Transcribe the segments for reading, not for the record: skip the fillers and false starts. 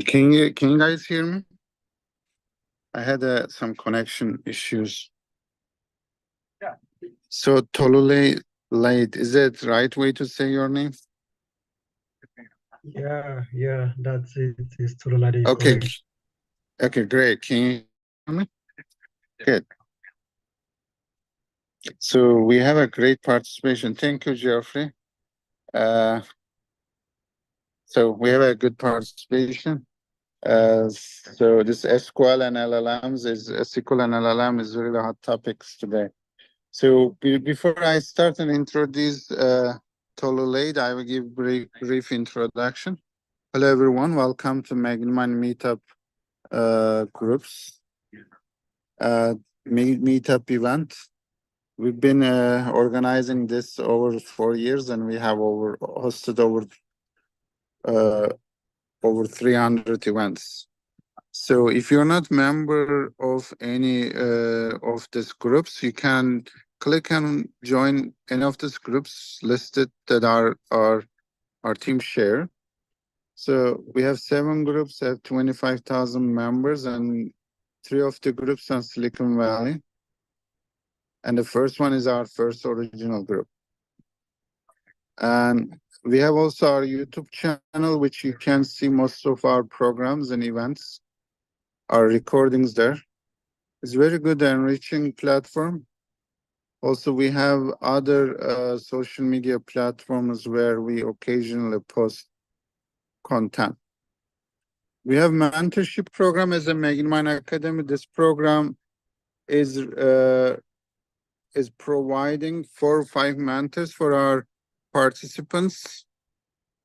Can you guys hear me? I had some connection issues. Yeah. So Tolulade, is that the right way to say your name? Yeah, that's it. It's Tolulade. Okay. Correct. Okay, great. Can you hear me? Good. So we have a great participation. Thank you, Geoffrey. So we have a good participation. So this SQL and LLMs is SQL and LLM is really hot topics today. So before I start and introduce Tolulade, I will give brief introduction. Hello everyone, welcome to Magnimind Meetup groups meetup event. We've been organizing this over 4 years, and we have hosted over 300 events. So if you're not member of any of these groups, you can click and join any of these groups listed that are our team share. So we have 7 groups, have 25,000 members, and 3 of the groups are Silicon Valley. And the first one is our first original group. And we have also our YouTube channel, which you can see most of our programs and events, our recordings there. It's a very good enriching platform. Also, we have other social media platforms where we occasionally post content. We have mentorship program as a Magnimind Academy. This program is providing 4 or 5 mentors for our participants,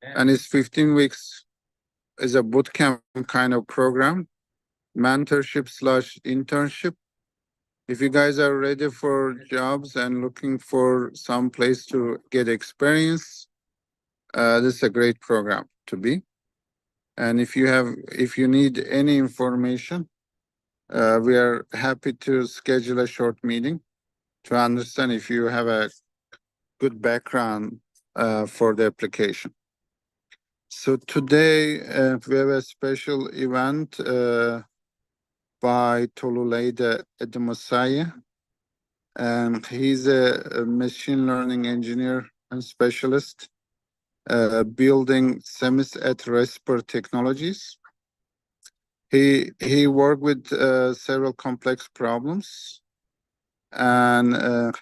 and it's 15 weeks. Is a bootcamp kind of program, mentorship/internship. If you guys are ready for jobs and looking for some place to get experience, this is a great program to be. And if you need any information, we are happy to schedule a short meeting to understand if you have a good background for the application. So today we have a special event by Tolulade Ademisoye, and he's a machine learning engineer and specialist building semis-at-rest technologies. He worked with several complex problems, and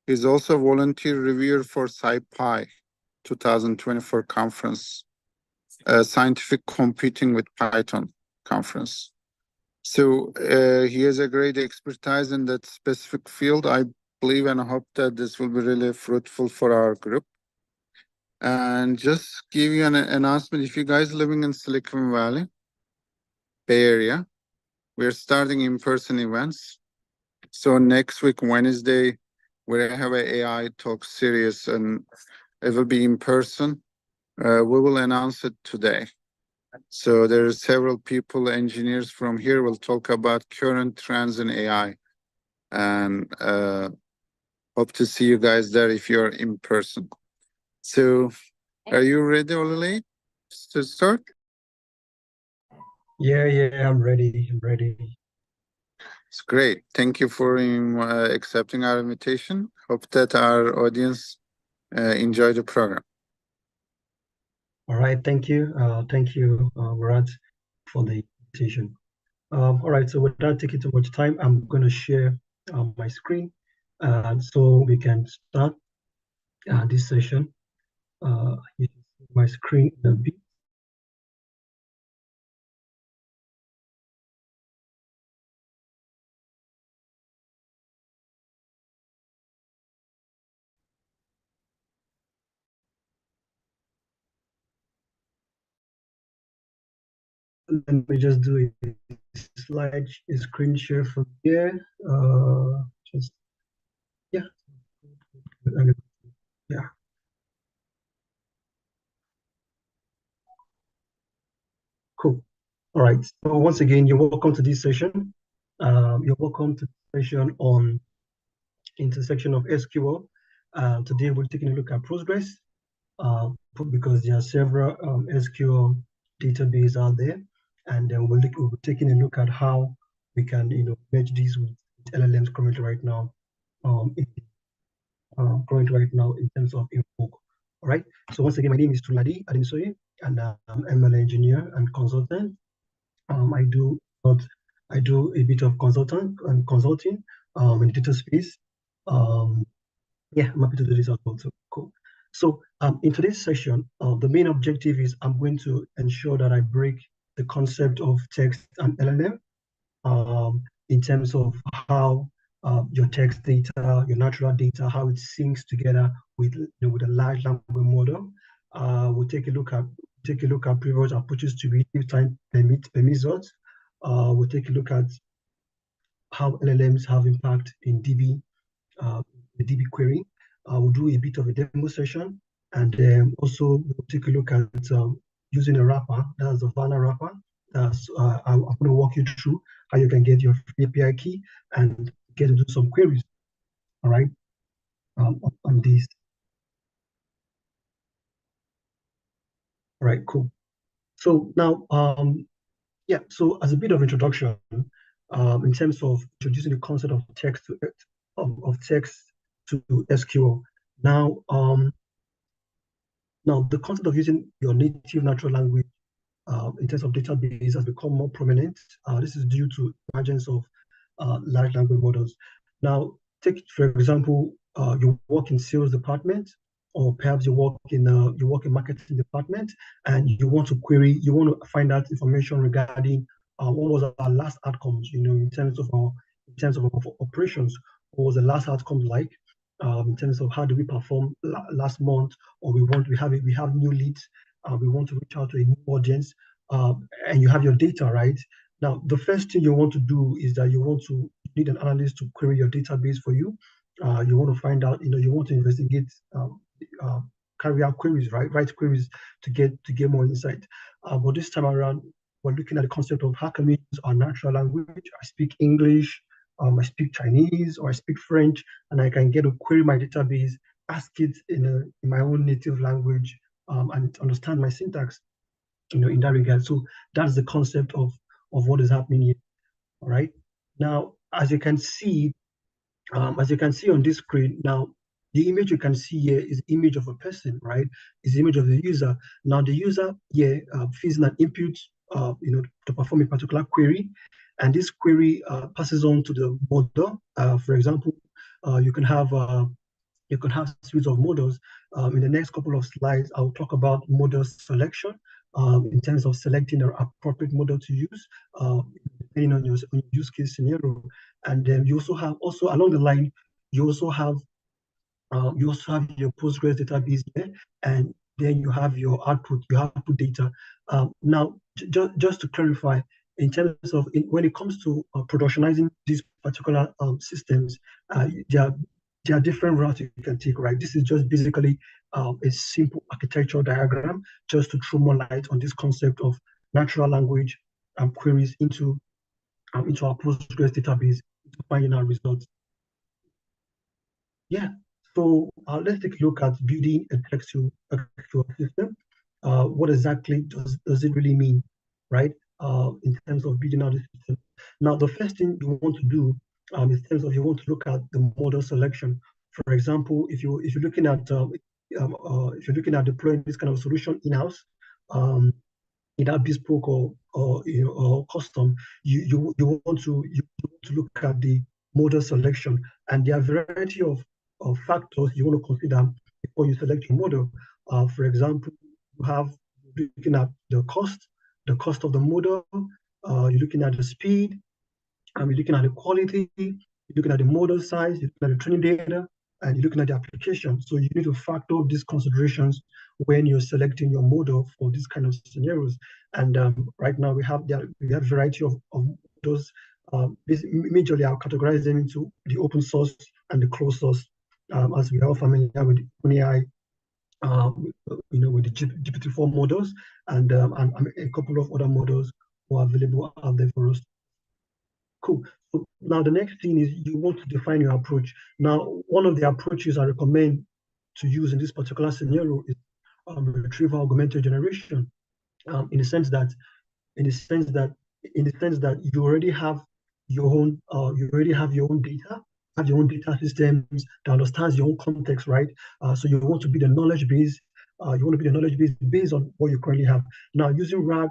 he's also a volunteer reviewer for SciPy 2024 conference, Scientific Computing with Python conference. So he has a great expertise in that specific field. I believe and hope that this will be really fruitful for our group. And just give you an announcement, if you guys living in Silicon Valley, Bay Area, we're starting in-person events. So next week, Wednesday, we have an AI talk series, and it will be in person. We will announce it today. So there are several people, engineers from here will talk about current trends in AI, and hope to see you guys there if you're in person. So are you ready, Olele, to start? Yeah, I'm ready. It's great. Thank you for accepting our invitation. Hope that our audience enjoy the program. All right, thank you. Murat, for the invitation. All right, so without taking too much time, I'm going to share my screen so we can start this session. You can see my screen in a bit. Let me just do a screen share from here. Yeah. Cool. All right. So once again, you're welcome to this session. You're welcome to the session on intersection of SQL. Today we're taking a look at Postgres because there are several SQL databases out there. and then we'll be taking a look at how we can, merge these with LLMs currently right now, in terms of Invoke. All right. So once again, my name is Tolulade Ademisoye, and I'm ML engineer and consultant. I do a bit of consulting in the data space. Yeah, I'm happy to do this as well. So cool. So in today's session, the main objective is I'm going to ensure that I break the concept of text and LLM in terms of how your text data, your natural data, how it syncs together with with a large language model. We'll take a look at previous approaches to retrieve time per results. We'll take a look at how LLMs have impact in the DB query. We'll do a bit of a demo session, and also we'll take a look at using a wrapper, that's the Vana wrapper. I'm going to walk you through how you can get your API key and get to do some queries, all right, on this. All right, cool. So now, yeah, so as a bit of introduction, in terms of introducing the concept of text to SQL. Now, the concept of using your native natural language in terms of database has become more prominent. This is due to emergence of large language models. Now, take for example, you work in sales department, or perhaps you work in marketing department, and you want to find out information regarding what was our last outcomes, in terms of our operations. What was the last outcome like? In terms of how do we perform last month, or we have new leads, we want to reach out to a new audience, and you have your data, right? Now, the first thing you want to do is that you need an analyst to query your database for you. You want to find out, you want to investigate, carry out queries, right? Write queries to get more insight. But this time around, we're looking at the concept of how can we use our natural language. I speak English, I speak Chinese, or I speak French, and I can get to query my database, ask it in my own native language, and understand my syntax, in that regard. So that's the concept of what is happening here. All right. Now, as you can see on this screen, now the image you can see here is the image of a person, right? Is the image of the user. Now the user here fills in an input, to perform a particular query, and this query passes on to the model. For example, you can have series of models. In the next couple of slides, I'll talk about model selection in terms of selecting the appropriate model to use, depending on your use case scenario. And then you also have, along the line, you also have your Postgres database here, and then you have your output data. Now, just to clarify, in terms of when it comes to productionizing these particular systems, there are different routes you can take, right? This is just basically a simple architectural diagram just to throw more light on this concept of natural language queries into our Postgres database to find our results. Yeah, so let's take a look at building a Text2SQL system. What exactly does it really mean, right? In terms of building out the system. Now, the first thing you want to do, in terms of you want to look at the model selection. For example, if you're looking at deploying this kind of solution in-house, either bespoke or custom, you want to look at the model selection, and there are a variety of factors you want to consider before you select your model. For example, looking at the cost of the model, you're looking at the speed, you're looking at the quality, you're looking at the model size, you're looking at the training data, and you're looking at the application. So you need to factor these considerations when you're selecting your model for these kind of scenarios. And right now we have a variety of those. Majorly, I'll categorize them into the open source and the closed source, as we are familiar with OpenAI, with the GPT-4 models, and a couple of other models who are available out there for us. Cool. So now the next thing is you want to define your approach. Now, one of the approaches I recommend to use in this particular scenario is retrieval augmented generation, in the sense that in the sense that you already have your own data, have your own data systems that understands your own context, right? So you want to be the knowledge base. You want to be the knowledge base based on what you currently have. Now, using RAG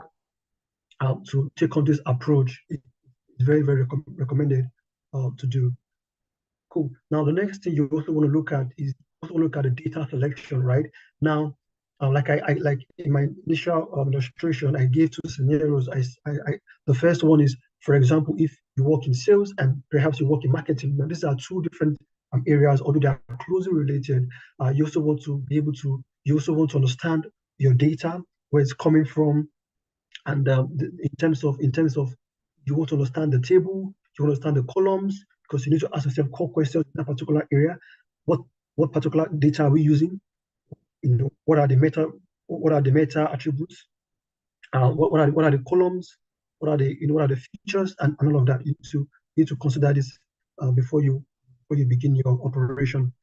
to take on this approach is very, very recommended to do. Cool. Now, the next thing you also want to look at is the data selection, right? Now, like I like in my initial illustration, I gave two scenarios. The first one is, for example, if you work in sales and perhaps you work in marketing. Now, these are two different areas, although they are closely related. You also want to be able to, you also want to understand your data, where it's coming from, and in terms of you want to understand the table, you understand the columns, because you need to ask yourself core questions in that particular area. What particular data are we using? What are the meta attributes? What are the columns? What are the features and all of that? You need to consider this before you begin your operation.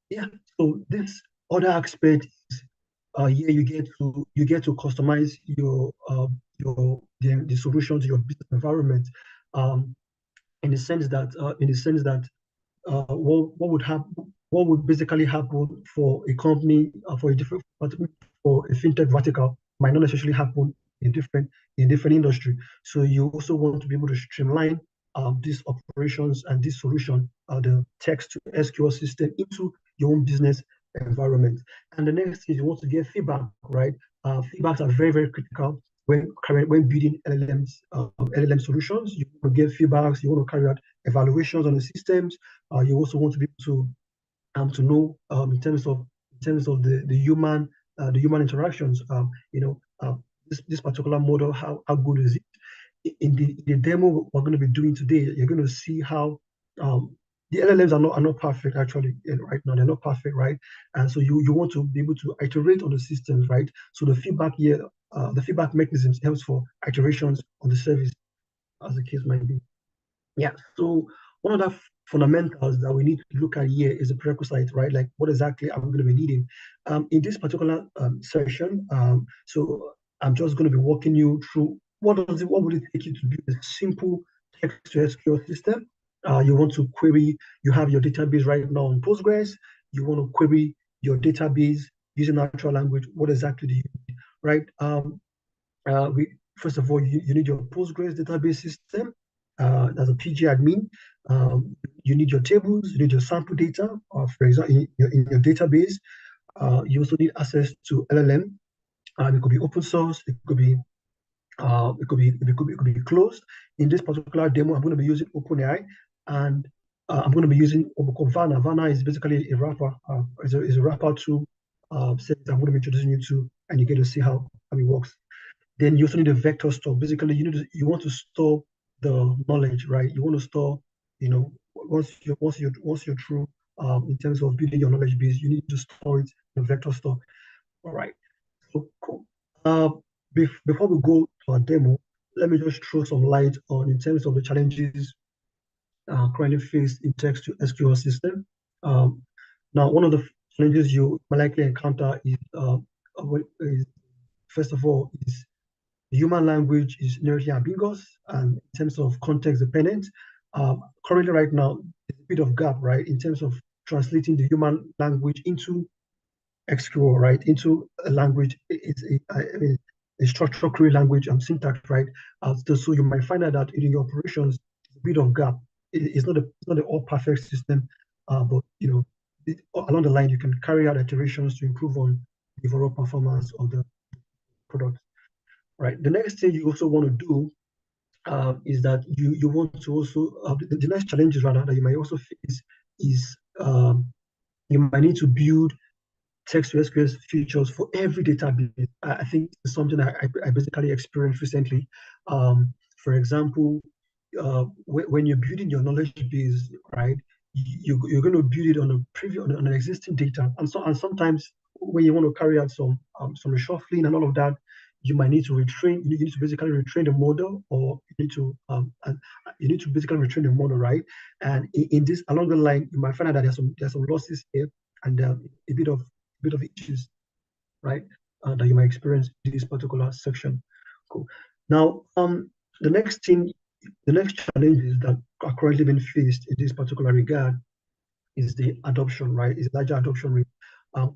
Yeah. So this other aspect is here you get to customize the solution to your business environment, um, in the sense that what would basically happen for a company for a fintech vertical might not necessarily happen in different industry. So you also want to be able to streamline these operations and this solution, the text to SQL system, into your own business environment. And the next is you want to get feedback, right? Feedbacks are very, very critical when building LLM solutions. You want to get feedbacks, you want to carry out evaluations on the systems. You also want to be able to know in terms of the human interactions. This particular model, how good is it? In the demo we're going to be doing today, you're going to see how the LLMs are not perfect actually right now. They're not perfect, right? And so you want to be able to iterate on the systems, right? So the feedback here, the feedback mechanisms helps for iterations on the service, as the case might be. Yeah. So one of the fundamentals that we need to look at here is the prerequisite, right? Like what exactly are we going to be needing in this particular session? So I'm just going to be walking you through what would it take you to build a simple text to SQL system. You want to query, you have your database right now on Postgres. You want to query your database using natural language. What exactly do you need, right? First of all, you need your Postgres database system as a PG admin. You need your tables, you need your sample data, for example, in your database. You also need access to LLM. It could be open source, it could be closed. In this particular demo, I'm going to be using OpenAI, and I'm going to be using Vana. Vana is basically a wrapper. Is a wrapper tool set I'm going to be introducing you to, and you get to see how it works. Then you also need a vector store. Basically, you want to store the knowledge, right? You want to store, once you're through in terms of building your knowledge base, you need to store it in a vector store. All right. So cool. Before we go to our demo, let me just throw some light on in terms of the challenges currently faced in text to SQL system. Now, one of the challenges you might likely encounter is first of all, is human language is inherently ambiguous and in terms of context dependent. Currently, right now, there's a bit of gap, right, in terms of translating the human language into SQL, right, into a language. It's a structural query language and syntax, right? So you might find out that in your operations, a bit of gap. It's not an all perfect system, but along the line, you can carry out iterations to improve on the overall performance of the product. Right. The next thing you also want to do is that you want to also the next challenges rather that you might also face is you might need to build text to SQL features for every database. I think it's something I basically experienced recently. For example, when you're building your knowledge base, right, you're going to build it on on an existing data, and sometimes when you want to carry out some reshuffling and all of that, you might need to retrain. You need to basically retrain the model, or you need to basically retrain the model, right? And in this along the line, you might find out that there's some losses here and a bit of issues, right? That you might experience in this particular section. Cool. Now, the next challenges that are currently being faced in this particular regard is the adoption, right? Is larger adoption rate.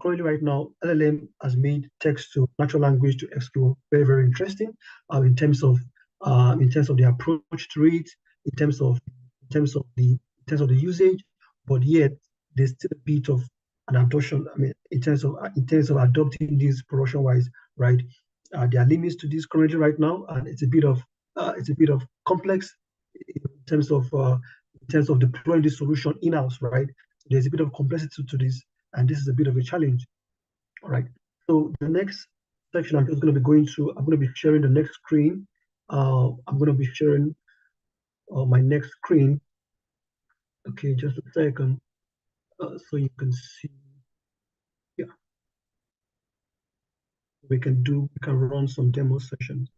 Currently, right now, LLM has made text to natural language to SQL very, very interesting. In terms of the approach to it, in terms of the usage, but yet there's still a bit of an adoption. I mean, in terms of adopting this production wise, right? There are limits to this currently right now, and it's a bit of complex in terms of deploying this solution in-house, right? There's a bit of complexity to this, and this is a bit of a challenge. All right. So the next section I'm just going to be going through, I'm going to be sharing the next screen. I'm going to be sharing my next screen. Okay, just a second, so you can see. Yeah, we can run some demo sessions.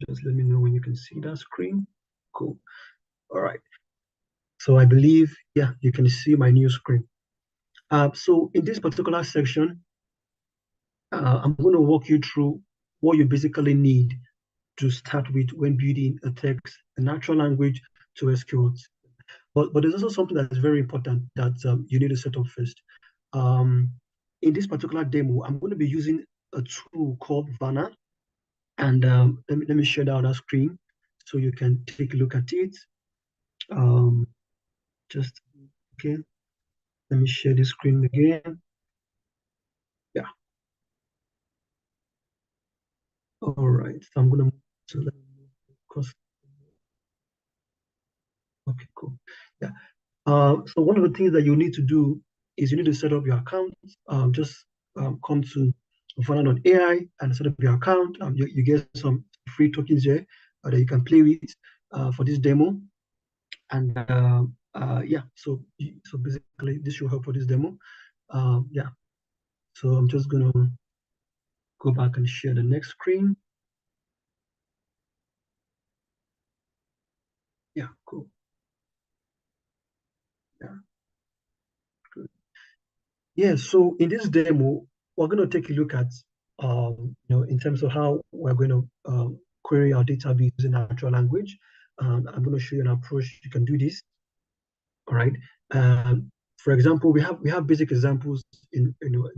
Just let me know when you can see that screen. Cool. All right. So I believe, yeah, you can see my new screen. So in this particular section, I'm going to walk you through what you basically need to start with when building a natural language to SQL. But there's also something that's very important that you need to set up first. In this particular demo, I'm going to be using a tool called Vana, and let me share that on our screen so you can take a look at it. Just okay. Let me share the screen again. Yeah. All right. So I'm gonna cost. Okay, cool. Yeah. So one of the things that you need to do is you need to set up your account. Just come to Vana.ai and set up your account. You get some free tokens there that you can play with for this demo. And yeah, so basically this should help for this demo. Yeah. So I'm just gonna go back and share the next screen. Yeah, cool. Yeah, good. Yeah, so in this demo, we're going to take a look at, in terms of how we're going to query our database using natural language. I'm going to show you an approach you can do this. All right. For example, we have basic examples in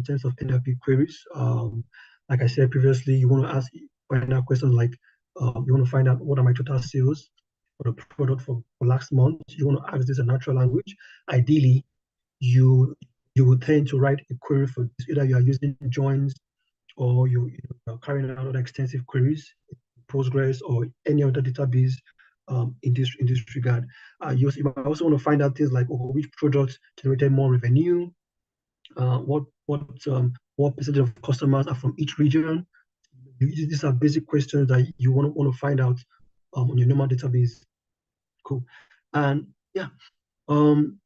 terms of NLP queries. Like I said previously, you want to find out questions like you want to find out what are my total sales for the product for last month. You want to ask this in natural language. Ideally, you would tend to write a query for this. Either you are using joins or you are carrying out other extensive queries, Postgres or any other database in this regard. You might also want to find out things like which products generated more revenue, what percentage of customers are from each region. These are basic questions that you want to find out on your normal database. Cool. And yeah, on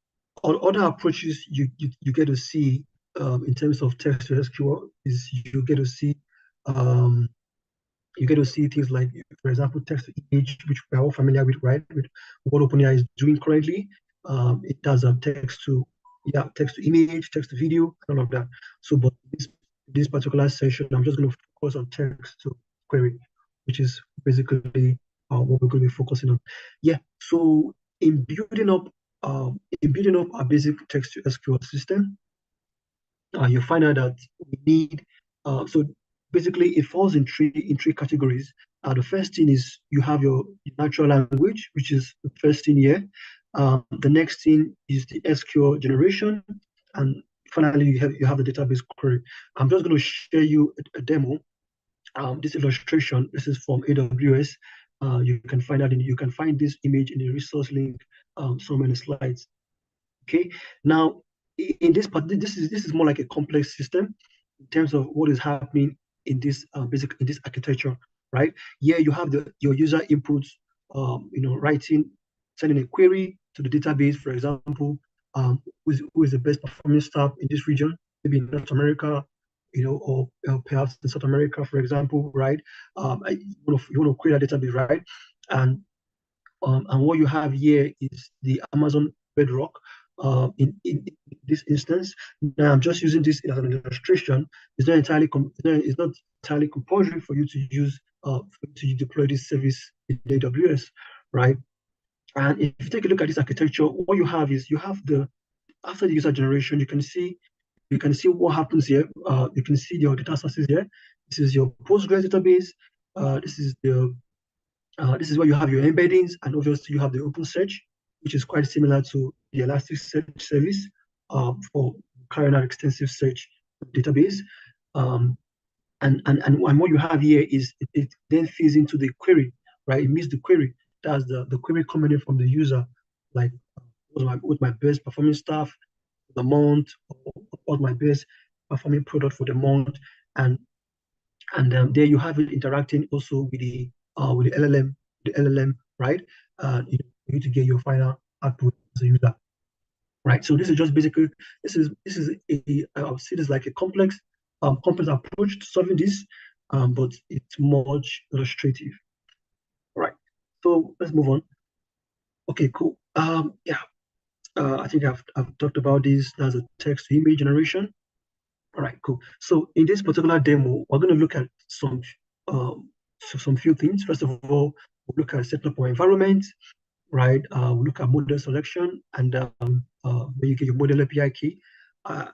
other approaches you get to see in terms of text to SQL is you get to see things like, for example, text to image, which we're all familiar with, right? With what OpenAI is doing currently. It does a text to image, text to video, and all of that. So, but this particular session, I'm just going to focus on text to query, which is basically what we're going to be focusing on. Yeah. So in building up our basic text to SQL system, you find out that we need so basically it falls in three categories. The first thing is you have your natural language, which is the first thing here. The next thing is the SQL generation, and finally you have the database query. I'm just going to share you a demo. This illustration, this is from AWS. You can find this image in the resource link somewhere in the slides. Okay. Now, in this part, this is more like a complex system in terms of what is happening in this architecture, right? Here you have your user inputs, sending a query to the database, for example, who is the best performing staff in this region, maybe in North America, or perhaps in South America, for example, right? You want to query that database, right? And what you have here is the Amazon Bedrock. in this instance. Now I'm just using this as an illustration. It's not entirely it's not entirely compulsory for you to use to deploy this service in AWS, right? And if you take a look at this architecture, what you have is you have the after the user generation, you can see what happens here. You can see your data sources here. This is your Postgres database. This is where you have your embeddings, and obviously you have the OpenSearch, which is quite similar to the Elasticsearch service for carrying out extensive search database. And what you have here is it then feeds into the query, right? It meets the query. That's the query coming in from the user, like with my best performing staff for the month, or my best performing product for the month, and there you have it interacting also with the LLM, right? You need to get your final output as a user, right? So this is just basically this is I would say this like a complex approach to solving this, but it's much illustrative, right? So let's move on. Okay, cool. Yeah, I think I've talked about this. That's a text to image generation. All right, cool. So in this particular demo, we're going to look at some few things. First of all, we'll look at setting up our environment, right? We'll look at model selection and where you get your model API key. I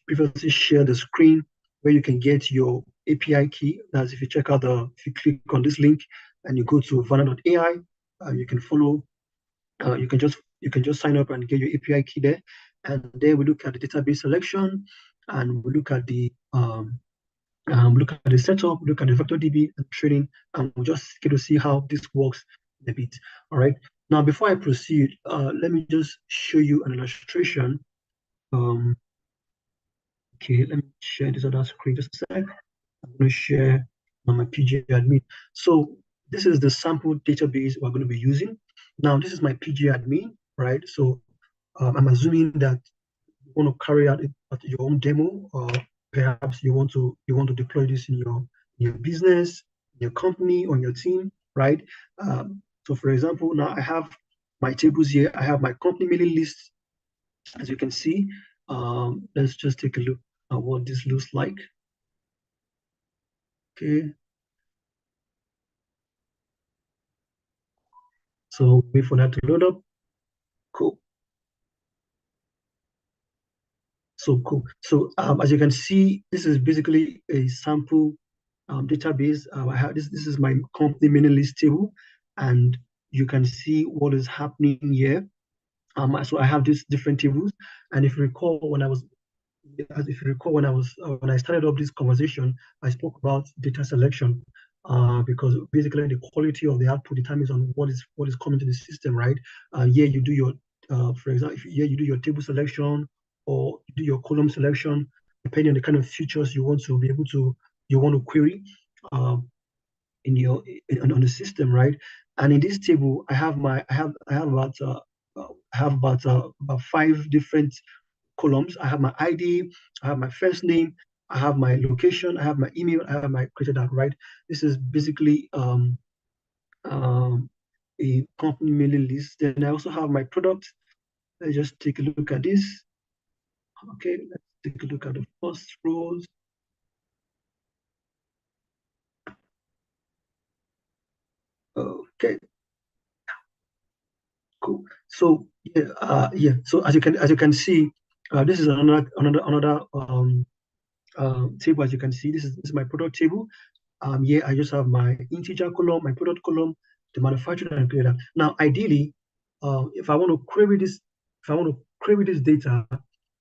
previously shared the screen where you can get your API key. That's if you if you click on this link and you go to vana.ai, you can follow. You can just sign up and get your API key there. And there we look at the database selection, and we look at the setup, look at the vector DB and training, and we'll just get to see how this works a bit. All right. Now, before I proceed, let me just show you an illustration. Okay, let me share this other screen just a sec. I'm going to share on my PG admin. So this is the sample database we're going to be using. Now, this is my PG admin, right? So I'm assuming that you want to carry out your own demo, or perhaps you want to deploy this in your business, your company, or your team, right? So for example, now I have my tables here. I have my company mailing list, as you can see. Let's just take a look at what this looks like. Okay. So wait for that to load up. Cool. So cool. So as you can see, this is basically a sample database. I have this is my company mailing list table, and you can see what is happening here. So I have these different tables, and if you recall when I started up this conversation, I spoke about data selection, because basically the quality of the output determines on what is coming to the system, right? Here you do your, for example, here you do your table selection, or you do your column selection, depending on the kind of features you want to be able to query in your on the system, right? And in this table, I have about 5 different columns. I have my ID, I have my first name, I have my location, I have my email, I have my created out, right? This is basically a company mailing list. Then I also have my product. Let's just take a look at this. Okay, let's take a look at the first rows. Okay, cool. So yeah. So as you can see, this is another table. As you can see, this is my product table. Here I just have my integer column, my product column, the manufacturer and creator. Now, ideally, if I want to query this data,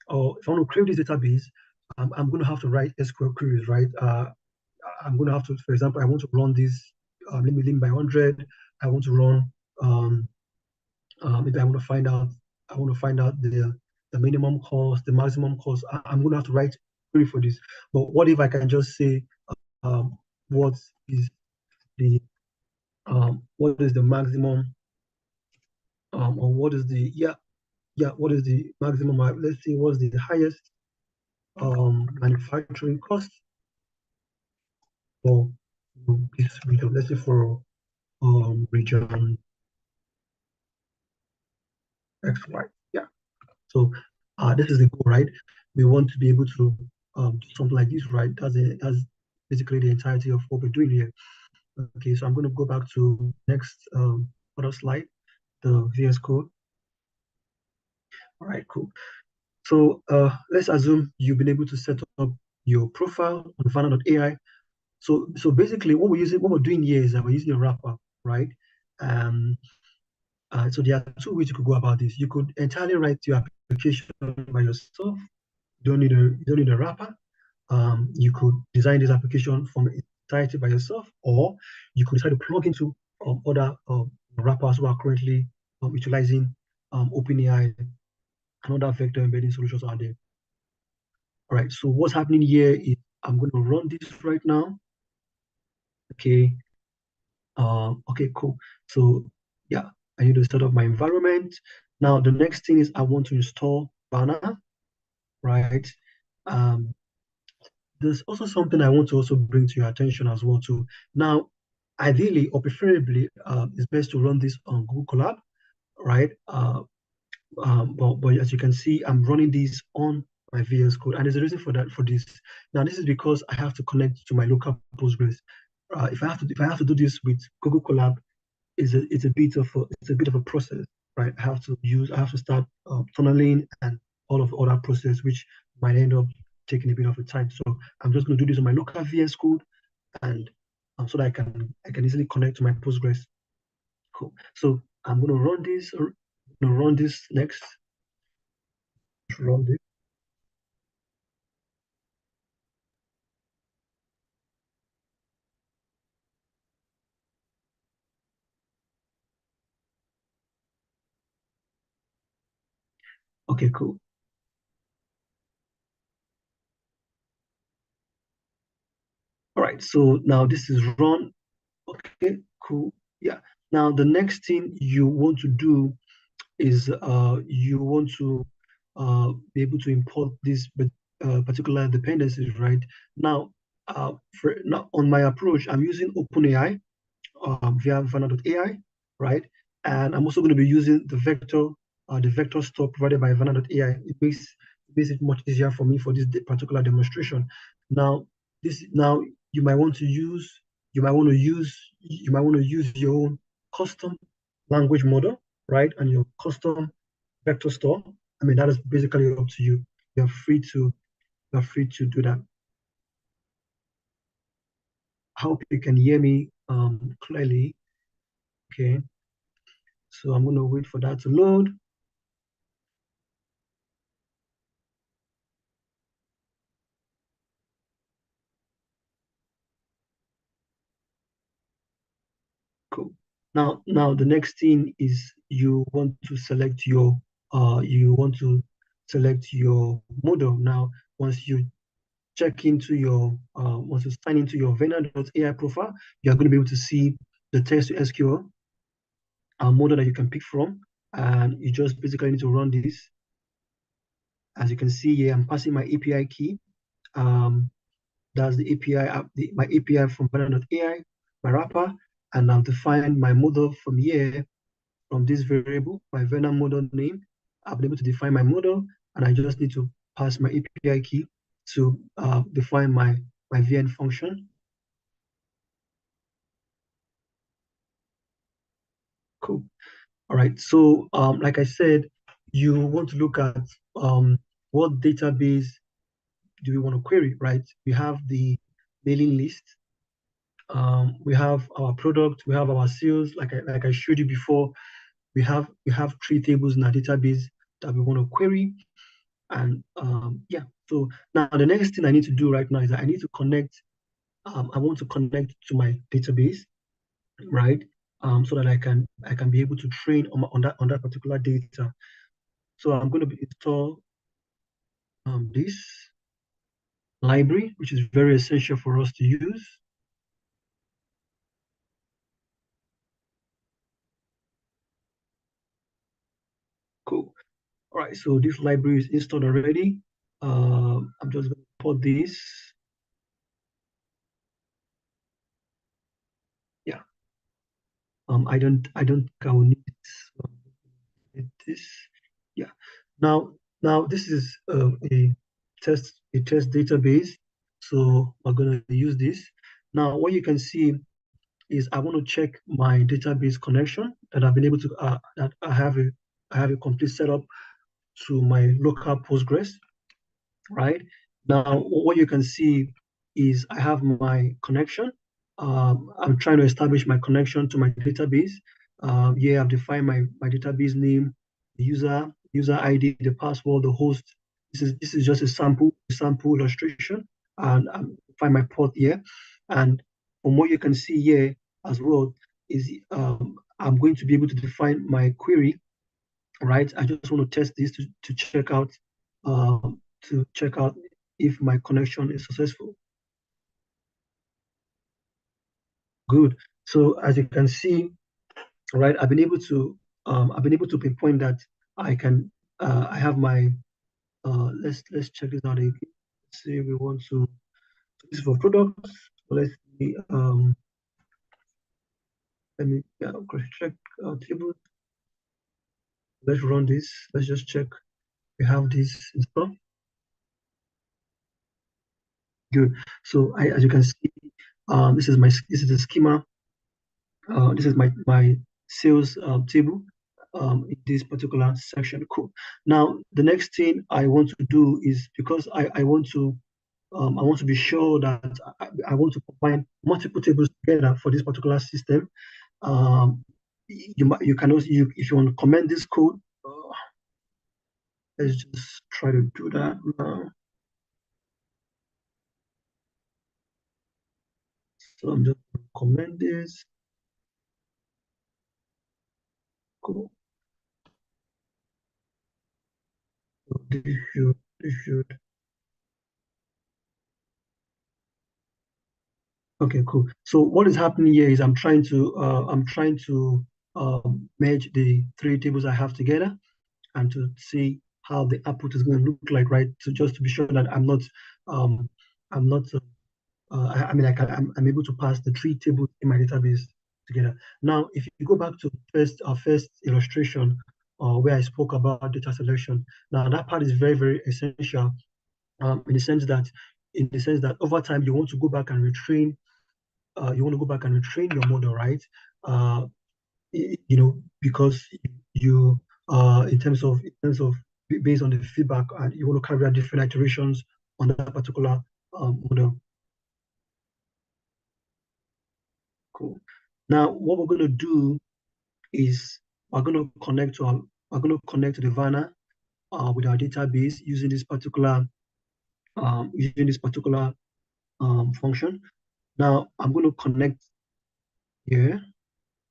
or if I want to query this database, I'm going to have to write SQL queries, right? I'm going to have to, for example, I want to run this limit by 100. I want to run maybe I want to find out the minimum cost, the maximum cost. I'm going to have to write query for this. But what if I can just say what is the maximum, or what is the what is the maximum? Let's see what's the highest manufacturing cost for this region. Let's say for region XY. Yeah. So this is the goal, right? We want to be able to do something like this, right? That's basically the entirety of what we're doing here. Okay, so I'm going to go back to next other slide, the VS Code. All right, cool. So let's assume you've been able to set up your profile on Vana.ai. So basically, what we're doing here is that we're using a wrapper, right? Um, so there are two ways you could go about this. You could entirely write your application by yourself. You don't need a wrapper. You could design this application from entirety by yourself, or you could try to plug into other wrappers who are currently utilizing OpenAI and other vector embedding solutions out there. All right. So what's happening here is I'm going to run this right now. Okay. Okay, cool. So yeah, I need to set up my environment. Now the next thing is I want to install Vana, right? Um, there's also something I want to also bring to your attention as well too. Now, ideally or preferably, it's best to run this on Google Colab, right? But as you can see, I'm running this on my VS Code, and there's a reason for that for this. Now, this is because I have to connect to my local Postgres. If I have to do this with Google Colab, it's a bit of a process, right? I have to start tunneling and all of the other process, which might end up taking a bit of a time. So I'm just going to do this on my local VS Code, and so that I can easily connect to my Postgres. Cool. So I'm going to run this. Going to run this next. Run this. Okay, cool. All right. So now this is run. Okay, cool. Yeah. Now the next thing you want to do is you want to be able to import these particular dependencies, right? Now, now on my approach, I'm using OpenAI via Vana.ai, right? And I'm also going to be using the vector store provided by Vana.ai. It makes it much easier for me for this particular demonstration. Now, now you might want to use your own custom language model, right? And your custom vector store. I mean, that is basically up to you. You're free to do that. I hope you can hear me clearly. Okay. So I'm going to wait for that to load. Cool. Now the next thing is you want to select your model. Now, once you once you sign into your Vena.ai profile, you're going to be able to see the Text2SQL model that you can pick from, and you just basically need to run this. As you can see here, I'm passing my API key. That's the API, my API from Vena.ai, my wrapper, and I've defined my model from here, from this variable, my Vena model name. I've been able to define my model, and I just need to pass my API key to define my VN function. Cool. All right. So, like I said, you want to look at what database do we want to query, right? We have the mailing list. We have our product. We have our sales. Like I showed you before, we have three tables in our database that we want to query. And yeah, so now the next thing I need to do right now is that I need to connect. I want to connect to my database, right? So that I can be able to train on that particular data. So I'm going to install this library, which is very essential for us to use. Cool. All right, so this library is installed already. I'm just going to put this. Yeah. I don't think I will need this. Yeah. Now Now this is a test database, so we're going to use this. Now what you can see is I want to check my database connection that I've been able to that I have a complete setup to my local Postgres, right? Now what you can see is I have my connection. I'm trying to establish my connection to my database. I've defined my database name, the user ID, the password, the host. This is just a sample illustration, and find my port here. And from what you can see here as well is I'm going to be able to define my query, right? I just want to test this to check out if my connection is successful. Good. So as you can see, right, I've been able to pinpoint that I have my let's check this out again. Let's say we want to this is for products. Let's see let me cross check table. Let's run this. Let's just check we have this installed. Good. So as you can see, this is the schema. This is my sales table in this particular section. Cool. Now the next thing I want to do is because I want to be sure that I want to combine multiple tables together for this particular system. You can also if you want to comment this code. Let's just try to do that now. So I'm just going to comment this. Cool. So this should. Okay, cool. So what is happening here is I'm trying to merge the three tables I have together and to see how the output is going to look like, right? So just to be sure that um, I'm not I mean I'm able to pass the three tables in my database together. Now, if you go back to our first illustration where I spoke about data selection, now that part is very, very essential in the sense that over time you want to go back and retrain your model, right? Uh, because you based on the feedback, and you want to carry out different iterations on that particular model. Cool. Now, what we're going to do is we're going to connect to the Vanna with our database using this particular function. Now, I'm going to connect here.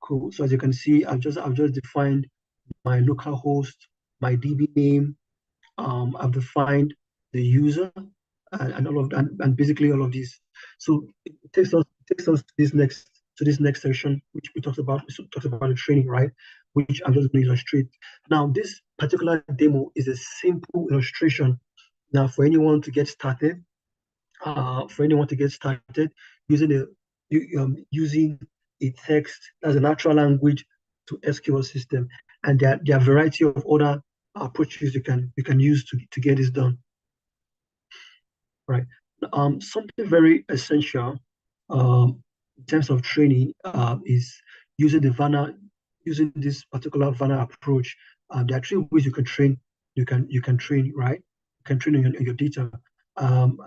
Cool. So as you can see, I've just defined my local host, my DB name. I've defined the user and all of and basically all of these. So it takes us to this next section, which we talked about. We talked about the training, right? Which I'm just going to illustrate. Now, this particular demo is a simple illustration. Now, for anyone to get started, using using a text as a natural language to SQL system, and there are a variety of other approaches you can use to get this done. Right. Something very essential in terms of training is using using this particular Vanna approach. There are three ways you can train. You can train, right? You can train on your data. Um,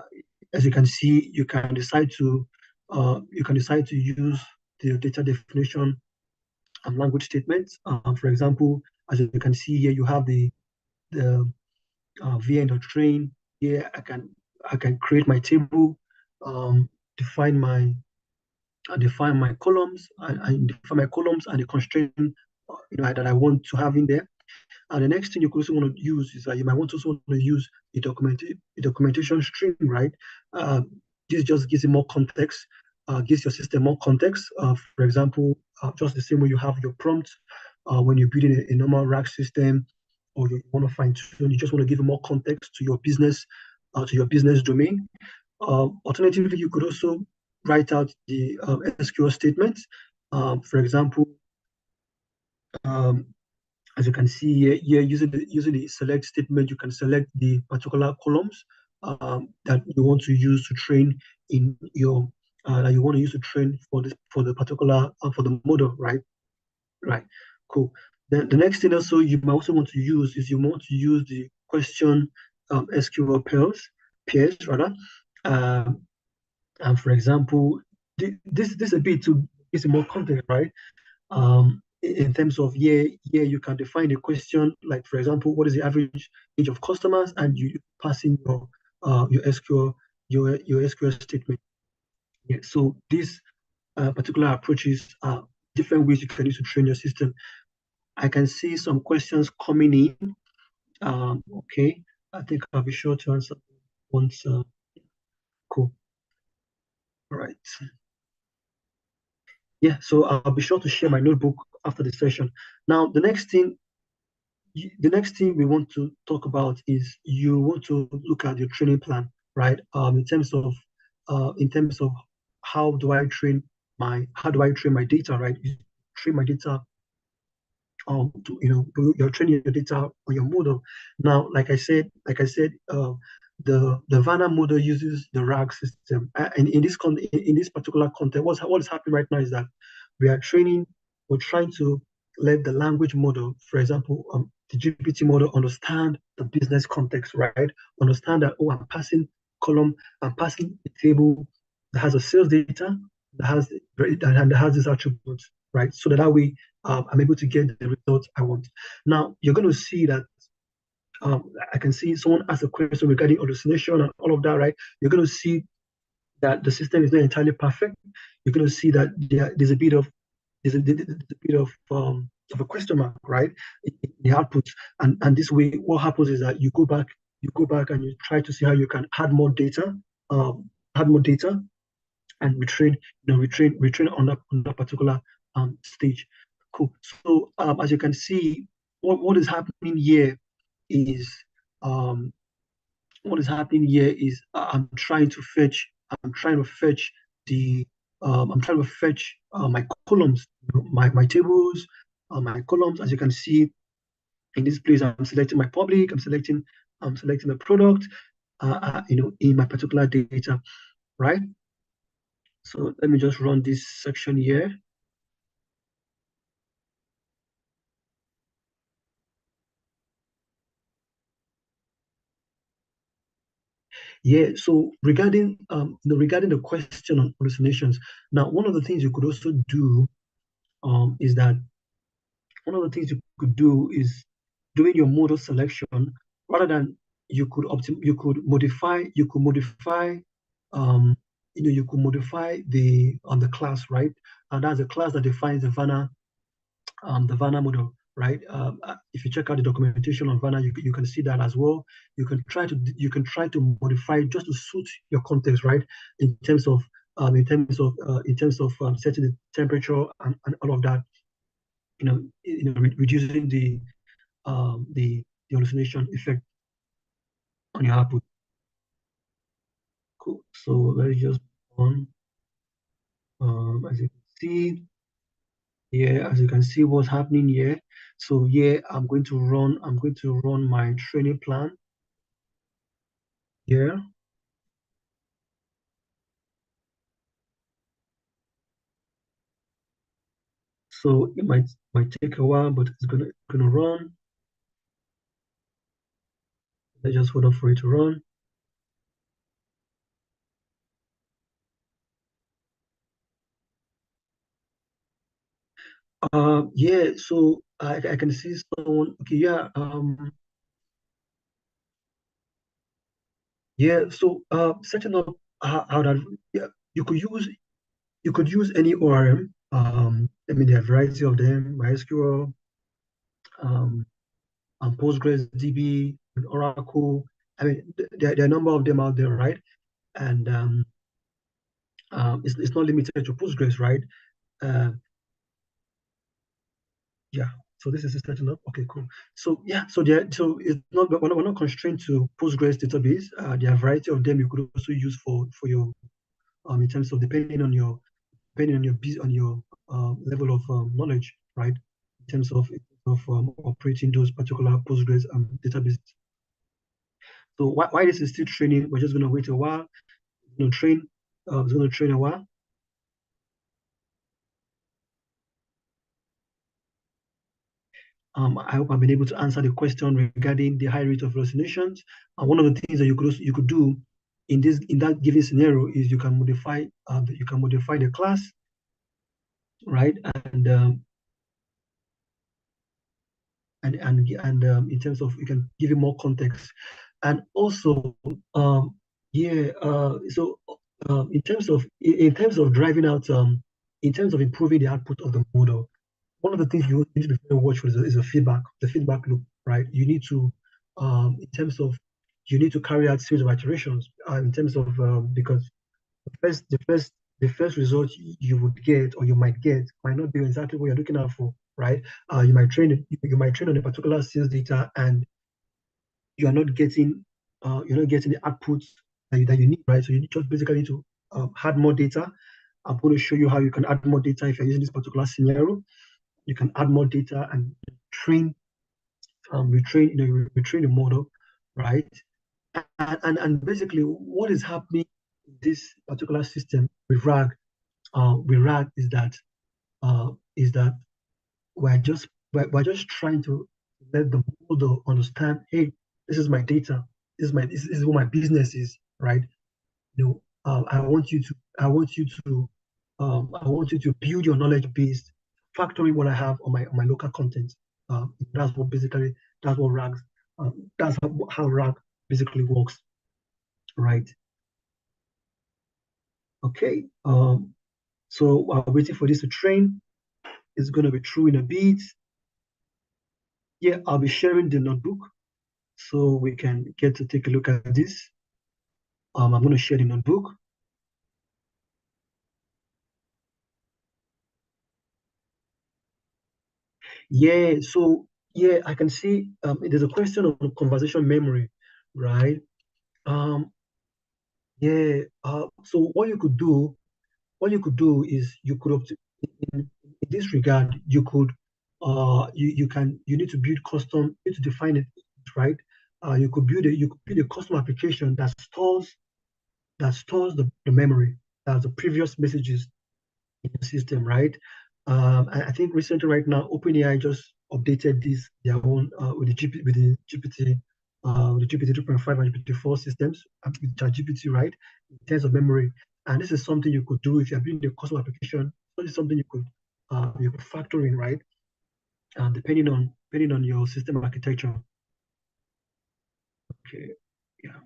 as you can see, you can decide to use the data definition and language statements. For example, as you can see here, you have the vn.train. Here I can create my table, um, define my columns, and define my columns and the constraint that I want to have in there. And the next thing you could also want to use is that you might also want to use a documentation string, right? This just gives it more context, gives your system more context. For example, just the same way you have your prompt when you're building a normal rack system, or you want to fine tune, you just want to give it more context to your business domain. Alternatively, you could also write out the SQL statements. For example, um, As you can see here, using the select statement, you can select the particular columns that you want to use to train in your that you want to use to train for the particular for the model, right? Right. Cool. Then the next thing also you might also want to use is you want to use the question SQL pairs rather. Um, and for example, this a bit to is more content, right? In terms of you can define a question like, for example, what is the average age of customers, and you pass in your SQL your SQL statement. Yeah, so these particular approaches are different ways you can use to train your system. I can see some questions coming in. Okay, I think I'll be sure to answer once. Cool. All right. Yeah, so I'll be sure to share my notebook after the session. Now, the next thing we want to talk about is you want to look at your training plan, right? In terms of how do I train my data, right? You train my data you're training your data on your model. Now, the VANA model uses the RAG system, and in this particular context, what is happening right now is that we are training, we're trying to let the language model, for example, the GPT model, understand the business context, right? Understand that, oh, I'm passing a table that has a sales data that has these attributes, right? So that way I'm able to get the results I want. Now, you're going to see that I can see someone ask a question regarding hallucination and all of that, right? You're going to see that the system is not entirely perfect. You're going to see that there's a bit of a question mark, right, in the output. And this way, what happens is that you go back and you try to see how you can um, add more data, and retrain on that particular stage. Cool. So as you can see, what is happening here is um, I'm trying to fetch the I'm trying to fetch my columns, my tables, my columns. As you can see in this place, I'm selecting my public, I'm selecting the product, in my particular data, right? So let me just run this section here. Yeah, so regarding the question on hallucinations, now one of the things you could also do is that one of the things you could do is doing your model selection rather than you could modify you could modify the class, right? And that's a class that defines the VANA model, right? If you check out the documentation on VANA, you can see that as well. You can try to modify it just to suit your context, right? In terms of setting the temperature and all of that. Reducing the hallucination effect on your output. Cool. So let's just go on. As you can see, yeah, as you can see what's happening here. So yeah, I'm going to run my training plan here. So it might take a while, but it's gonna run. Let's just hold on for it to run. Yeah, so I can see someone. Okay, yeah, yeah. So setting up how that, yeah, you could use any ORM. I mean, there are a variety of them: MySQL, um, and PostgreSDB, and Oracle. I mean, there are a number of them out there, right? And it's not limited to Postgres, right? Uh, yeah. So this is setting up. Okay, cool. So yeah, so it's not we're not constrained to Postgres database. There are a variety of them you could also use for your in terms of depending on your level of knowledge, right? In terms of of operating those particular Postgres databases. So why this is still training, we're just going to wait a while. It's going to train a while. I hope I've been able to answer the question regarding the high rate of hallucinations. And one of the things that you could do in that given scenario is you can modify the class, right? And in terms of, you can give it more context, and also so in terms of driving out in terms of improving the output of the model, one of the things you need to be very watchful is the feedback loop, right? You need to in terms of, you need to carry out series of iterations in terms of because the first result you would get, or you might get, might not be exactly what you're looking out for, right? You might train on a particular sales data, and you are not getting the outputs that you need, right? So you just basically need to add more data. I'm going to show you how you can add more data if you're using this particular scenario. You can add more data and train, retrain the model, right? And basically, what is happening in this particular system with RAG is that we're just trying to let the model understand, hey, this is my data, this is what my business is, right? I want you to build your knowledge base, factoring what I have on my local content. That's what basically that's what RAG that's how RAG basically works, right? Okay. So while waiting for this to train, it's going to be true in a bit. Yeah, I'll be sharing the notebook so we can get to take a look at this. I'm going to share the notebook. Yeah, so yeah, I can see there's a question of conversation memory, right? Yeah. So what you could do is you could in this regard, you need to build custom, you need to define it, right? You could build a custom application that stores the memory, that's the previous messages in the system, right? I think recently, right now, OpenAI just updated their own with the GPT 3.5 and GPT-4 systems with ChatGPT, right? In terms of memory, and this is something you could do if you're building a custom application. This is something you could factor in, right? Depending on your system architecture. Okay, yeah.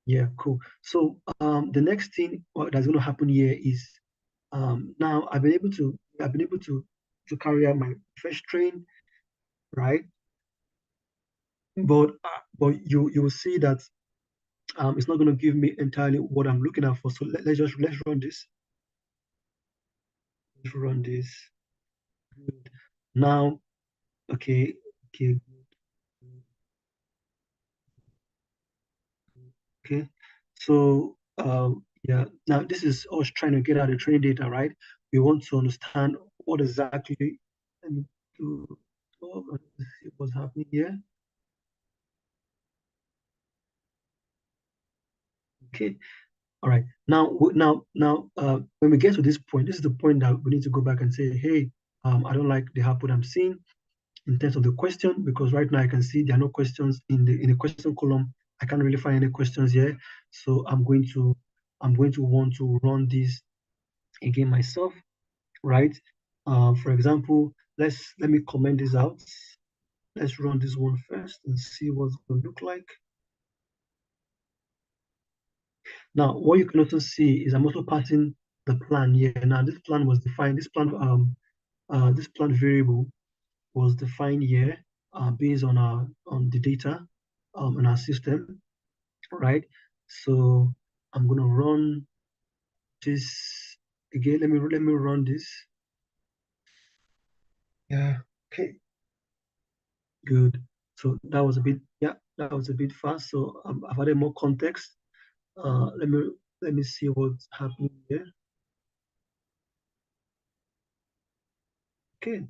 Yeah, cool. So the next thing that's going to happen here is now I've been able to carry out my first train, right? But you will see that it's not going to give me entirely what I'm looking at for. So let's run this. Let's run this. Good. Now, okay, okay, okay. So yeah, now this is us trying to get out the training data, right? We want to understand what exactly. Let me do. Oh, let's see what's happening here. Okay. All right. Now, when we get to this point, this is the point that we need to go back and say, hey, I don't like the output I'm seeing in terms of the question, because right now I can see there are no questions in the question column. I can't really find any questions here. So I'm going to want to run this again myself, right? For example, let me comment this out. Let's run this one first and see what's going to look like. Now, what you can also see is I'm also passing the plan here. Now, this plan was defined. This plan variable was defined here based on the data in our system, right? So I'm gonna run this again. Let me run this. Yeah. Okay. Good. So that was a bit fast. So I've added more context. Let me see what's happening here. Okay.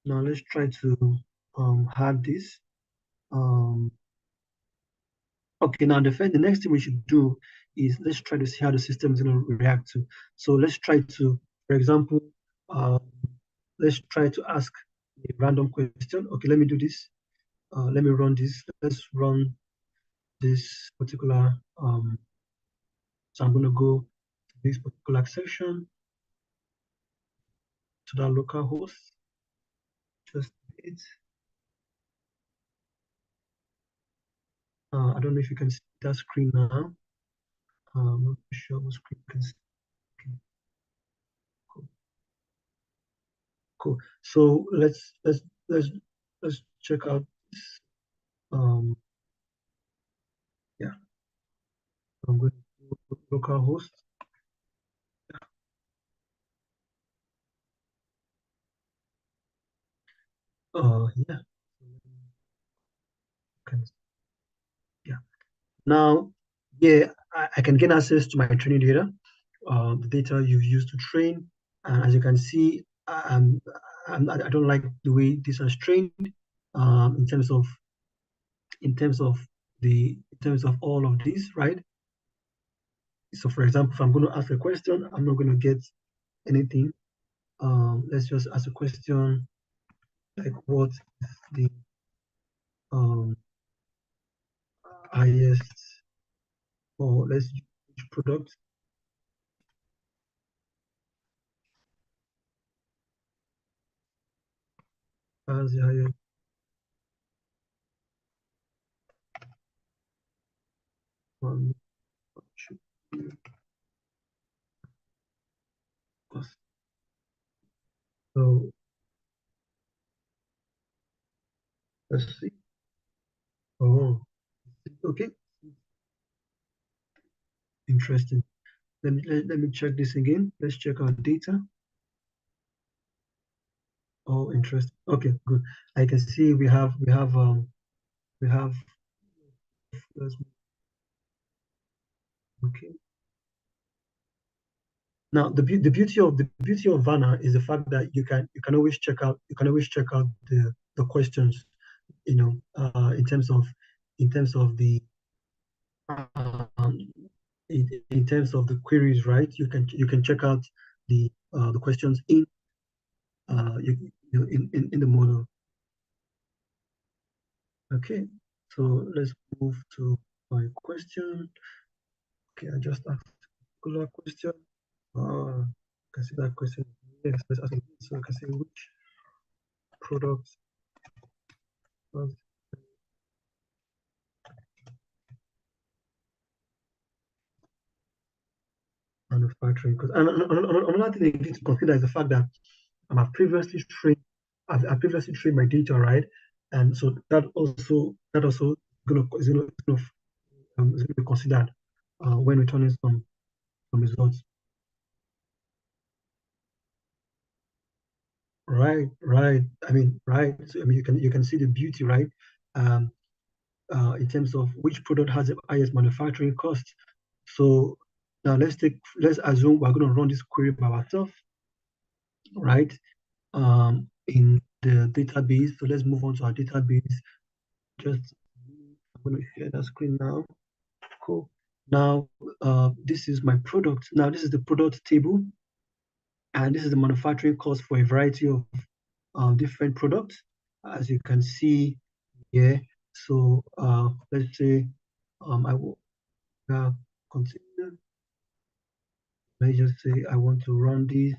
Now let's try to have this. Okay, now the next thing we should do is let's try to see how the system is going to react to. So let's try to, for example, let's try to ask a random question. Okay, let me do this. Let me run this. Let's run this particular. So I'm going to go to this particular section to that local host. Just it. I don't know if you can see that screen now. I'm not sure what screen you can see. Okay, cool. Cool. So let's check out this. Yeah, I'm going to localhost. Yeah, can, yeah. Now, yeah, I can gain access to my training data, the data you've used to train. And as you can see, I don't like the way this is trained in terms of in terms of all of these, right? So for example, if I'm going to ask a question, I'm not going to get anything. Let's just ask a question like what is the highest, or let's use product as the highest one should be cost. So let's see. Oh, okay, interesting. Let me check this again. Let's check our data. Oh, interesting. Okay, good. I can see we have okay. Now the beauty of Vanna is the fact that you can always check out the questions, in terms of the um, in terms of the queries, right? You can check out the questions in the model. Okay, so let's move to my question. Okay, I just asked a particular question. Can see that question. Yes, let's ask it. So I can see which products was manufacturing. Because another thing you need to consider is the fact that I've previously trained my data, right? And so that also is gonna be considered when returning some results. Right, right. I mean, right. So, I mean, you can see the beauty, right? Um, in terms of which product has the highest manufacturing cost. So now let's assume we're going to run this query by ourselves, right? In the database. So let's move on to our database. Just I'm going to share that screen now. Cool. Now, this is my product. Now, this is the product table, and this is the manufacturing cost for a variety of different products, as you can see here. So let's say I will continue. Let's just say I want to run this.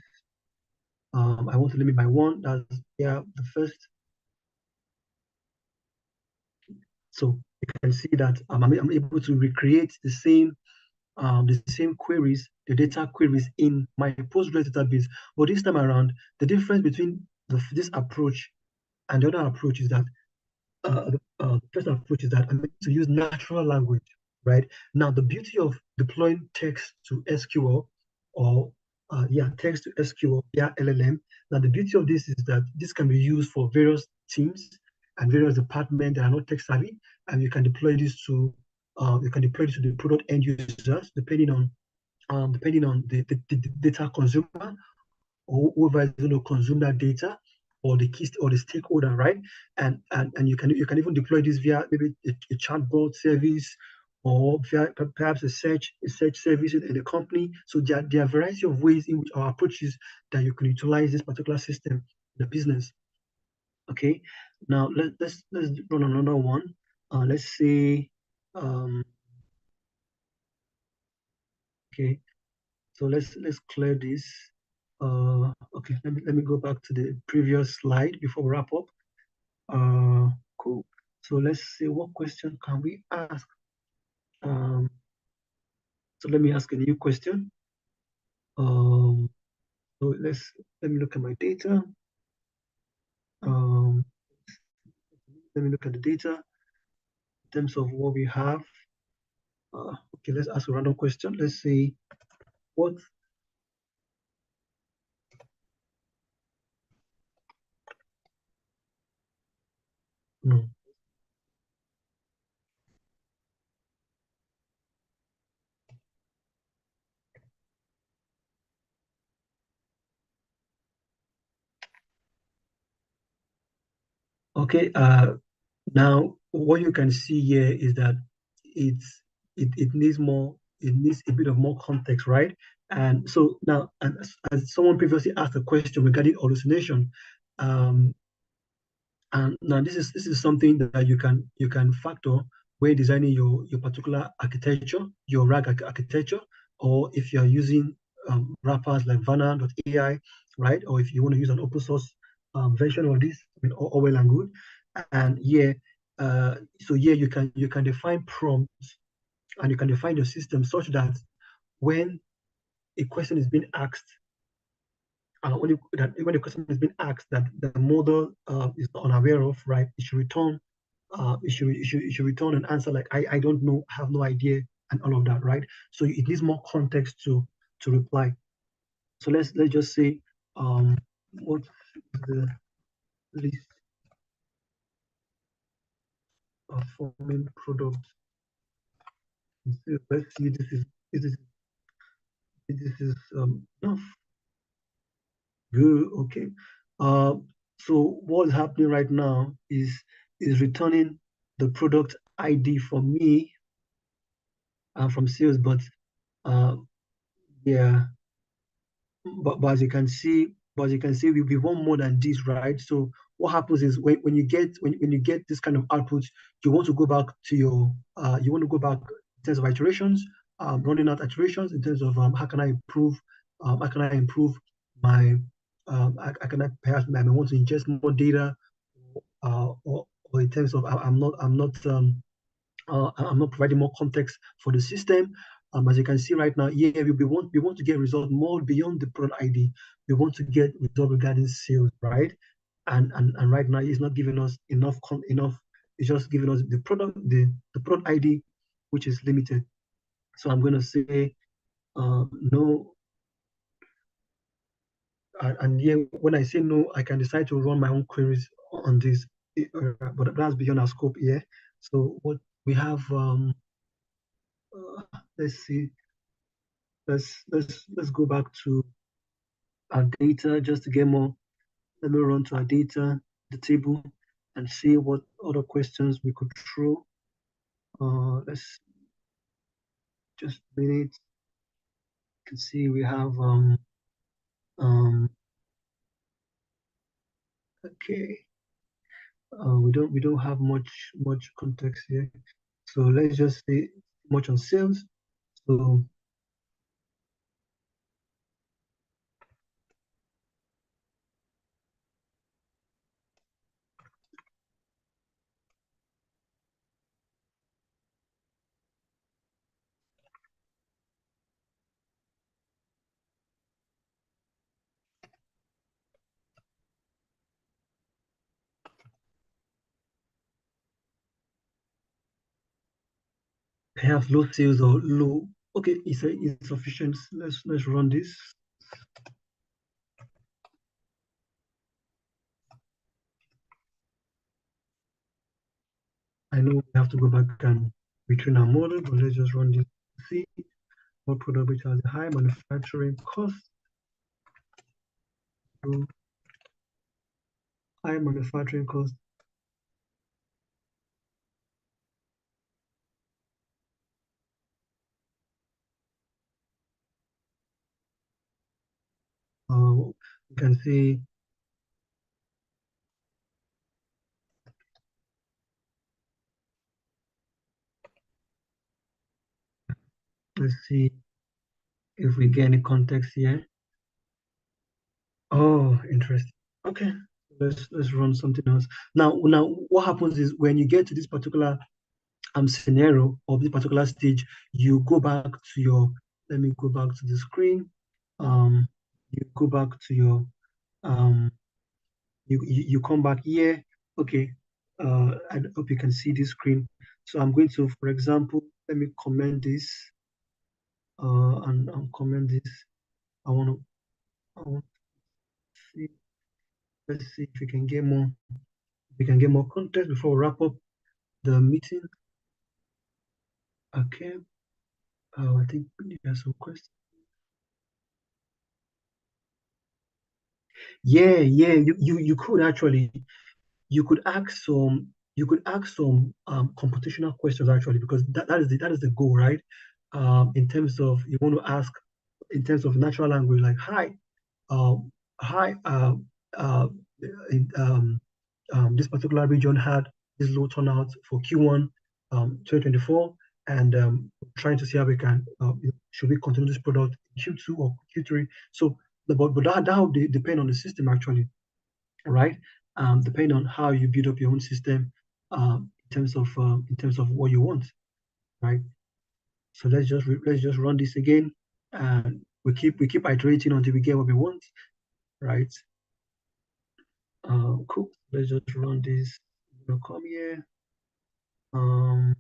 I want to limit by one. That's the first. So you can see that I'm able to recreate the same queries, the data queries in my Postgres database. But this time around, the difference between this approach and the other approach is that the first approach is that I'm able to use natural language, right? Now, the beauty of deploying text to SQL or text to SQL via LLM. Now, the beauty of this is that this can be used for various teams and various departments that are not tech savvy, and you can deploy this to the product end users depending on the data consumer or whoever is going to consume that data. or the key or the stakeholder, right? And you can even deploy this via maybe a chatbot service or via perhaps a search service in the company. So there are a variety of ways in which our approaches that you can utilize this particular system in the business. Okay, now let's run another one. Let's say okay, so let's clear this. Okay, let me go back to the previous slide before we wrap up. Cool. So let's see, what question can we ask? So let me ask a new question. So let me look at my data. Let me look at the data in terms of what we have. Okay, let's ask a random question. Let's see what. No. Okay. Now what you can see here is that it needs more. It needs a bit of more context, right? And so now, and as someone previously asked a question regarding hallucination, um, and now this is something that you can factor when designing your particular architecture, your RAG architecture, or if you are using wrappers like Vana.ai, right? Or if you want to use an open source version of this, I mean, all well and good. And yeah, so yeah, you can define prompts and you can define your system such that when a question is being asked, when the question is being asked that the model is not unaware of, right? It should return it should return an answer like I don't know, have no idea, and all of that, right? So it needs more context to reply. So let's just say what's the list of forming products. Let's see, this is enough. Good, okay. So what's happening right now is returning the product ID for me from sales, uh, yeah, but as you can see, we want more than this, right? So what happens is when you get when you get this kind of output, you want to go back to your you want to go back in terms of iterations, running out iterations in terms of how can how can I improve my I can I perhaps I may want to ingest more data, or in terms of I'm not providing more context for the system. As you can see right now, yeah, we want to get results more beyond the product ID. We want to get results regarding sales, right? And right now, it's not giving us enough. It's just giving us the product ID, which is limited. So I'm going to say no. And yeah, when I say no, I can decide to run my own queries on this, but that's beyond our scope here. So what we have, let's see. Let's go back to our data just to get more. Let me run to our data, the table, and see what other questions we could throw. Let's just a minute. You can see we have okay. We don't have much context here. So let's just say much on sales. So perhaps low sales or low. Okay, it's insufficient. Let's run this. I know we have to go back and retrain our model, but let's just run this to see what product which has a high manufacturing cost. high manufacturing cost. You can see let's see if we get any context here. Oh, interesting. Okay, let's run something else. Now what happens is when you get to this particular scenario or this particular stage, you go back to your, let me go back to the screen. You go back to your you come back here. Okay, I hope you can see this screen. So I'm going to, for example, let me comment this and comment this. I want to see, let's see if we can get more, context before we wrap up the meeting. Okay. I think there's some questions. Yeah, you could actually, you could ask some computational questions actually, because that is the goal, right? In terms of, you want to ask in terms of natural language, like hi, um, hi, in, this particular region had this low turnout for Q1 2024, and trying to see how we can, should we continue this product in Q2 or Q3? So, but that would depend on the system actually, right? Depending on how you build up your own system in terms of what you want, right? So let's just run this again, and we keep iterating until we get what we want, right? Cool. Let's just run this. Come here. Um,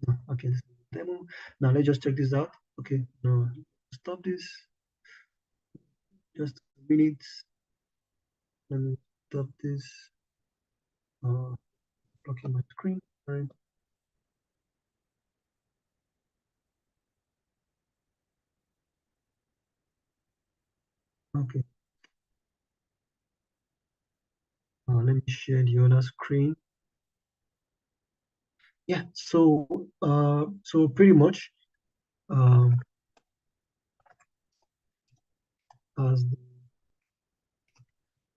no, okay, this is the demo. Now let's just check this out. Okay, no, stop this. Just a minute. Let me stop this. Blocking my screen. Right. Okay. Let me share the other screen. Yeah. So pretty much, um, as the,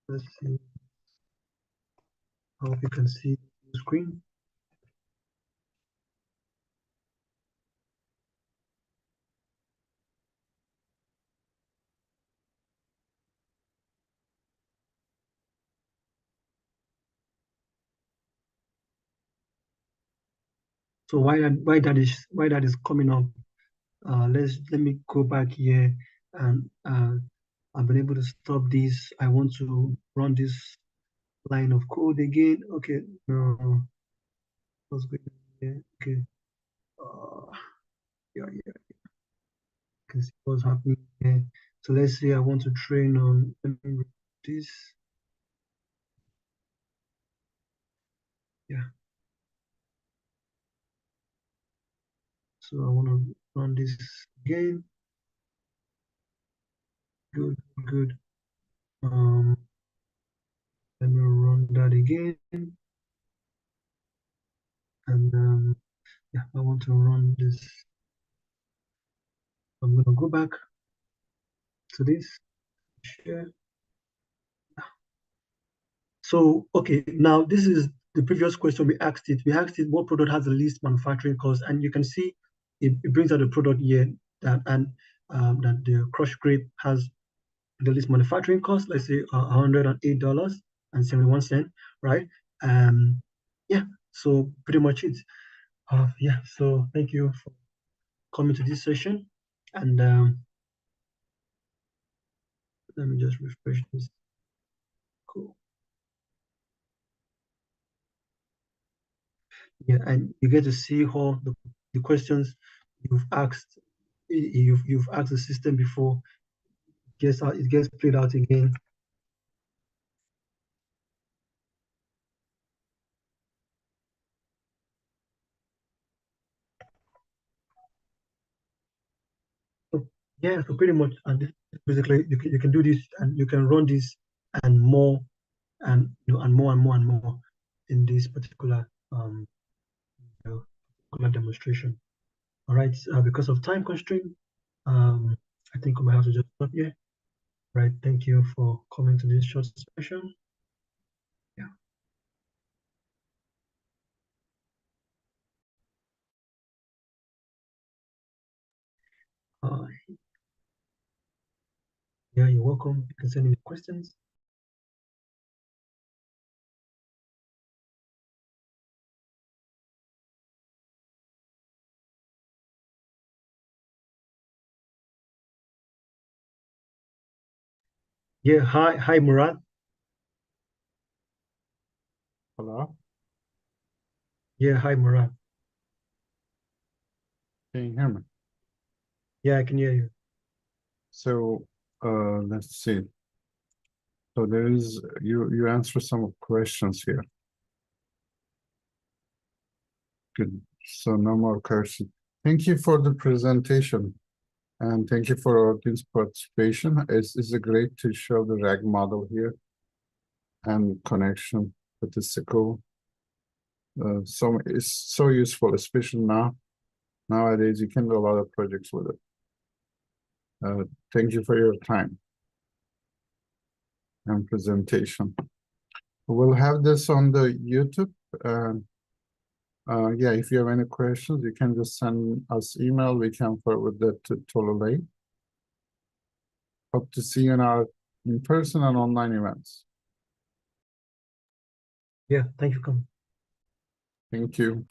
let's see, I hope you can see the screen. So why that is coming up? Let me go back here, and I've been able to stop this. I want to run this line of code again. Okay, no, what's going on here? Okay, yeah, you can see what's happening here. So let's say I want to train on, let me read this. Yeah, so I want to run this again. Good, good. Um, Let me run that again, and yeah, I want to run this. I'm gonna go back to this. Share. So, okay, now this is the previous question we asked it. We asked it what product has the least manufacturing cost, and you can see it brings out the product here that the crushed grape has the least manufacturing cost. Let's say $108.71, right? Yeah. So pretty much it. Yeah. So thank you for coming to this session, and let me just refresh this. Cool. Yeah, and you get to see how the questions you've asked you've asked the system before gets out, it gets played out again. So yeah, so pretty much, and this, basically you can do this and you can run this and more and and more and more and more in this particular particular demonstration. All right, because of time constraint, I think we might have to just stop here. Right, thank you for coming to this short session. Yeah. Yeah, you're welcome. You can send me questions. Yeah, hi Murad. Hello, Yeah, hi Murad. can you hear me? Yeah, I can hear you. So, let's see. So there is, you answer some questions here. Good. So no more questions. Thank you for the presentation. And thank you for our audience participation. It's great to show the RAG model here and connection with the SQL. So it's so useful, especially nowadays you can do a lot of projects with it. Thank you for your time and presentation. We'll have this on the YouTube. Yeah, if you have any questions, you can just send us email. We can forward that to Tolulade. Hope to see you in our in-person and online events. Yeah, thank you for coming. Thank you.